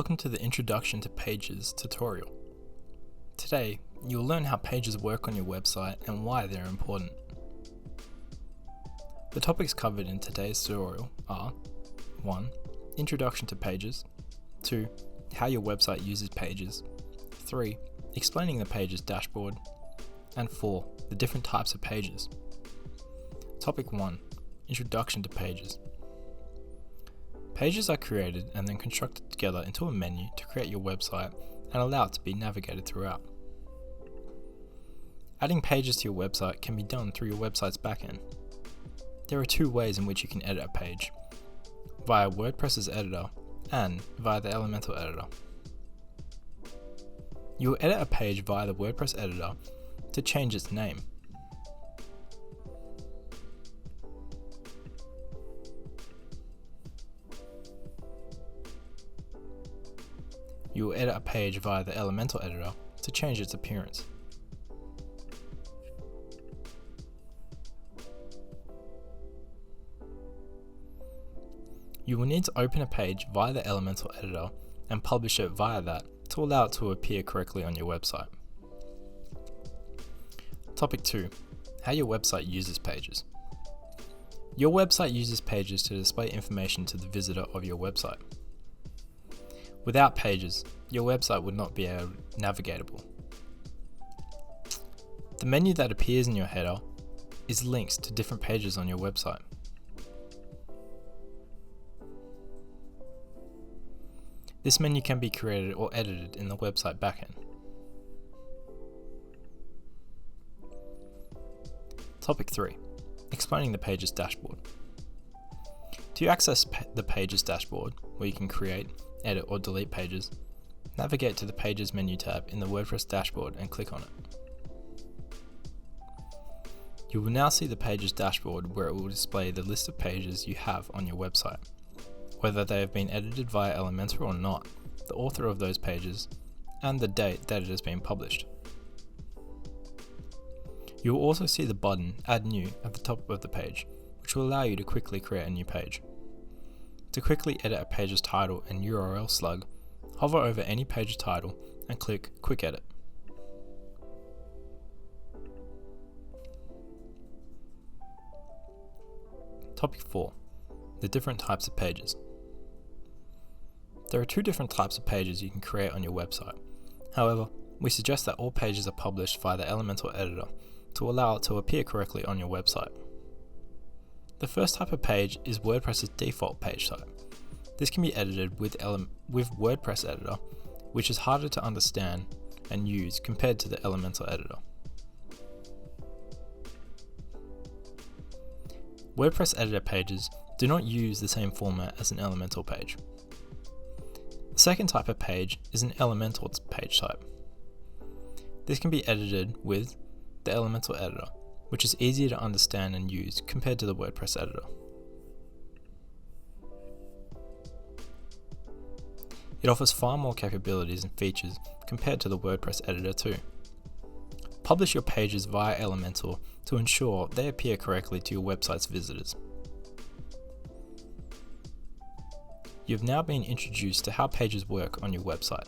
Welcome to the Introduction to Pages tutorial. Today, you will learn how pages work on your website and why they're important. The topics covered in today's tutorial are 1. Introduction to pages, 2. How your website uses pages, 3. Explaining the pages dashboard, and 4. The different types of pages. Topic 1. Introduction to pages. Pages are created and then constructed together into a menu to create your website and allow it to be navigated throughout. Adding pages to your website can be done through your website's backend. There are two ways in which you can edit a page: via WordPress's editor and via the Elementor editor. You will edit a page via the WordPress editor to change its name. You will edit a page via the Elementor editor to change its appearance. You will need to open a page via the Elementor editor and publish it via that to allow it to appear correctly on your website. Topic 2. How your website uses pages. Your website uses pages to display information to the visitor of your website. Without pages, your website would not be navigatable. The menu that appears in your header is links to different pages on your website. This menu can be created or edited in the website backend. Topic 3. Explaining the pages dashboard. To access the pages dashboard, where you can create, edit or delete pages, navigate to the Pages menu tab in the WordPress dashboard and click on it. You will now see the Pages dashboard, where it will display the list of pages you have on your website, whether they have been edited via Elementor or not, the author of those pages, and the date that it has been published. You will also see the button Add New at the top of the page, which will allow you to quickly create a new page. To quickly edit a page's title and URL slug, hover over any page title and click Quick Edit. Topic 4. The different types of pages. There are two different types of pages you can create on your website. However, we suggest that all pages are published via the Elementor editor to allow it to appear correctly on your website. The first type of page is WordPress's default page type. This can be edited with WordPress editor, which is harder to understand and use compared to the Elementor editor. WordPress editor pages do not use the same format as an Elementor page. The second type of page is an Elementor page type. This can be edited with the Elementor editor, which is easier to understand and use compared to the WordPress editor. It offers far more capabilities and features compared to the WordPress editor too. Publish your pages via Elementor to ensure they appear correctly to your website's visitors. You have now been introduced to how pages work on your website.